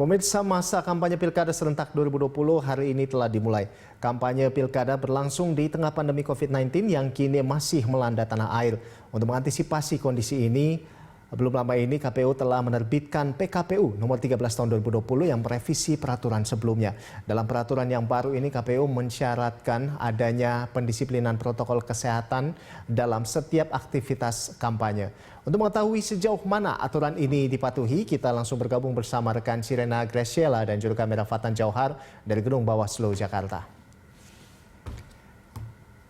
Pemirsa, masa kampanye Pilkada serentak 2020 hari ini telah dimulai. Kampanye Pilkada berlangsung di tengah pandemi COVID-19 yang kini masih melanda tanah air. Untuk mengantisipasi kondisi ini, belum lama ini KPU telah menerbitkan PKPU nomor 13 tahun 2020 yang merevisi peraturan sebelumnya. Dalam peraturan yang baru ini, KPU mensyaratkan adanya pendisiplinan protokol kesehatan dalam setiap aktivitas kampanye. Untuk mengetahui sejauh mana aturan ini dipatuhi, kita langsung bergabung bersama rekan Sirena Graciela dan juru kamera Fatan Jauhar dari Gedung Bawaslu Jakarta.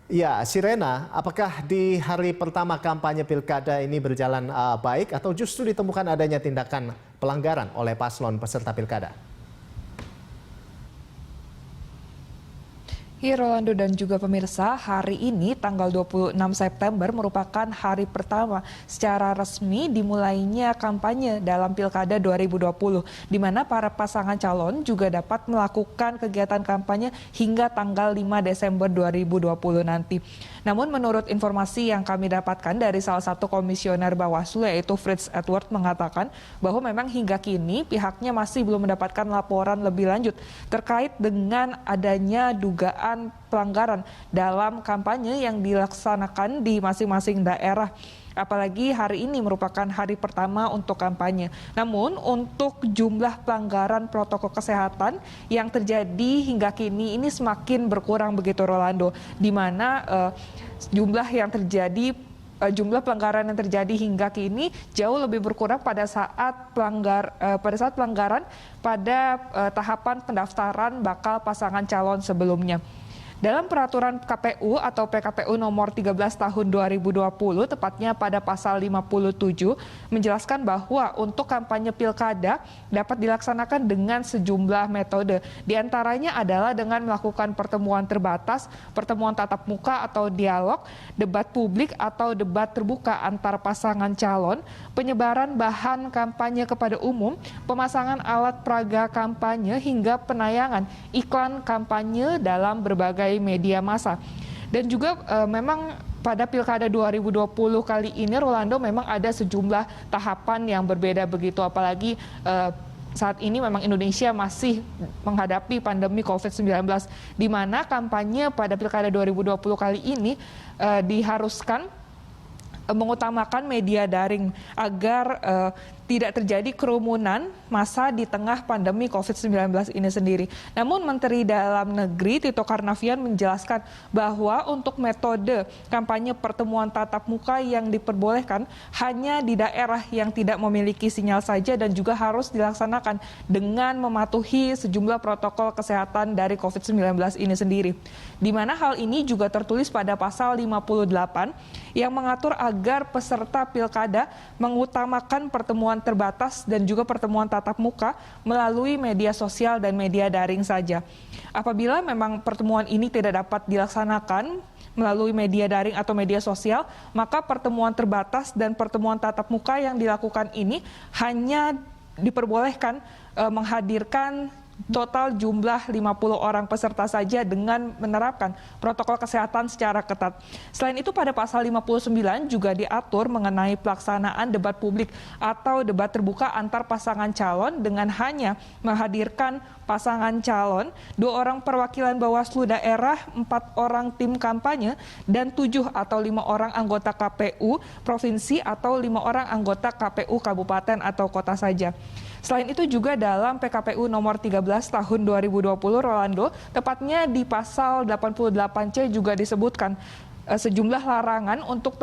Ya, Sirena, apakah di hari pertama kampanye Pilkada ini berjalan baik atau justru ditemukan adanya tindakan pelanggaran oleh paslon peserta Pilkada? Rolando dan juga pemirsa, hari ini tanggal 26 September merupakan hari pertama secara resmi dimulainya kampanye dalam Pilkada 2020, di mana para pasangan calon juga dapat melakukan kegiatan kampanye hingga tanggal 5 Desember 2020 nanti. Namun menurut informasi yang kami dapatkan dari salah satu komisioner Bawaslu yaitu Fritz Edward mengatakan bahwa memang hingga kini pihaknya masih belum mendapatkan laporan lebih lanjut terkait dengan adanya dugaan pelanggaran dalam kampanye yang dilaksanakan di masing-masing daerah. Apalagi hari ini merupakan hari pertama untuk kampanye. Namun untuk jumlah pelanggaran protokol kesehatan yang terjadi hingga kini ini semakin berkurang begitu Rolando, di mana jumlah pelanggaran yang terjadi hingga kini jauh lebih berkurang pada saat pelanggaran pada tahapan pendaftaran bakal pasangan calon sebelumnya. Dalam peraturan KPU atau PKPU nomor 13 tahun 2020, tepatnya pada pasal 57, menjelaskan bahwa untuk kampanye pilkada dapat dilaksanakan dengan sejumlah metode. Di antaranya adalah dengan melakukan pertemuan terbatas, pertemuan tatap muka atau dialog, debat publik atau debat terbuka antar pasangan calon, penyebaran bahan kampanye kepada umum, pemasangan alat peraga kampanye, hingga penayangan iklan kampanye dalam berbagai media massa. Dan juga memang pada Pilkada 2020 kali ini Rolando memang ada sejumlah tahapan yang berbeda begitu, apalagi saat ini memang Indonesia masih menghadapi pandemi COVID-19, di mana kampanye pada Pilkada 2020 kali ini diharuskan mengutamakan media daring agar tidak terjadi kerumunan massa di tengah pandemi COVID-19 ini sendiri. Namun Menteri Dalam Negeri Tito Karnavian menjelaskan bahwa untuk metode kampanye pertemuan tatap muka yang diperbolehkan hanya di daerah yang tidak memiliki sinyal saja dan juga harus dilaksanakan dengan mematuhi sejumlah protokol kesehatan dari COVID-19 ini sendiri. Di mana hal ini juga tertulis pada pasal 58 yang mengatur agar peserta pilkada mengutamakan pertemuan terbatas dan juga pertemuan tatap muka melalui media sosial dan media daring saja. Apabila memang pertemuan ini tidak dapat dilaksanakan melalui media daring atau media sosial, maka pertemuan terbatas dan pertemuan tatap muka yang dilakukan ini hanya diperbolehkan menghadirkan total jumlah 50 orang peserta saja dengan menerapkan protokol kesehatan secara ketat. Selain itu pada pasal 59 juga diatur mengenai pelaksanaan debat publik atau debat terbuka antar pasangan calon dengan hanya menghadirkan pasangan calon, 2 orang perwakilan Bawaslu daerah, 4 orang tim kampanye, dan 7 atau 5 orang anggota KPU provinsi atau 5 orang anggota KPU kabupaten atau kota saja. Selain itu juga dalam PKPU nomor 13 tahun 2020 Rolando, tepatnya di pasal 88C juga disebutkan sejumlah larangan untuk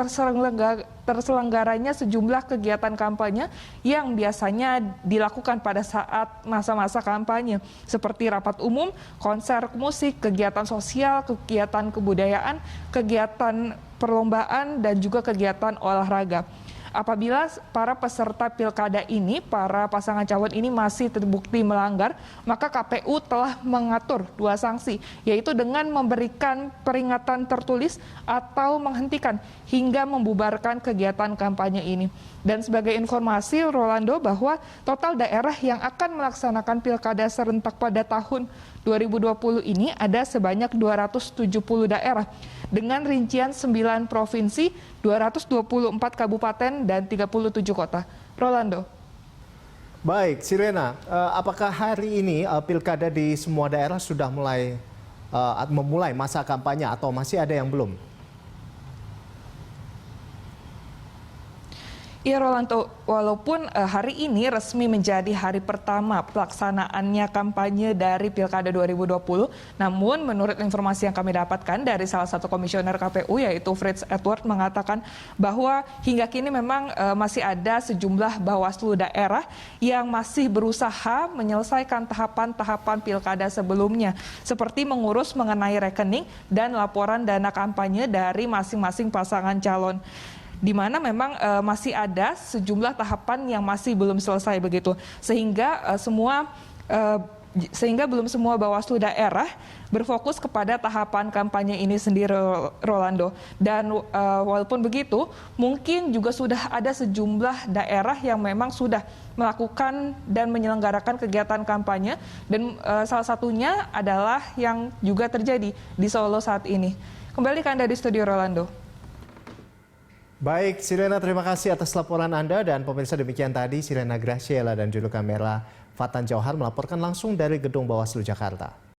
terselenggaranya sejumlah kegiatan kampanye yang biasanya dilakukan pada saat masa-masa kampanye, seperti rapat umum, konser musik, kegiatan sosial, kegiatan kebudayaan, kegiatan perlombaan, dan juga kegiatan olahraga. Apabila para peserta pilkada ini, para pasangan calon ini masih terbukti melanggar, maka KPU telah mengatur 2 sanksi, yaitu dengan memberikan peringatan tertulis atau menghentikan hingga membubarkan kegiatan kampanye ini. Dan sebagai informasi Rolando, bahwa total daerah yang akan melaksanakan pilkada serentak pada tahun 2020 ini ada sebanyak 270 daerah dengan rincian 9 provinsi, 224 kabupaten, dan 37 kota. Rolando. Baik, Sirena, apakah hari ini pilkada di semua daerah sudah memulai masa kampanye atau masih ada yang belum? Ya Rolanto, walaupun hari ini resmi menjadi hari pertama pelaksanaannya kampanye dari Pilkada 2020, namun menurut informasi yang kami dapatkan dari salah satu komisioner KPU yaitu Fritz Edward mengatakan bahwa hingga kini memang masih ada sejumlah Bawaslu daerah yang masih berusaha menyelesaikan tahapan-tahapan Pilkada sebelumnya, seperti mengurus mengenai rekening dan laporan dana kampanye dari masing-masing pasangan calon, di mana memang masih ada sejumlah tahapan yang masih belum selesai begitu, sehingga belum semua Bawaslu daerah berfokus kepada tahapan kampanye ini sendiri, Rolando. Dan walaupun begitu, mungkin juga sudah ada sejumlah daerah yang memang sudah melakukan dan menyelenggarakan kegiatan kampanye, dan salah satunya adalah yang juga terjadi di Solo saat ini. Kembali ke Anda di studio, Rolando. Baik, Sirena, terima kasih atas laporan Anda, dan pemirsa demikian tadi Sirena Graciela dan juru kamera Fatan Jauhar melaporkan langsung dari Gedung Bawaslu Jakarta.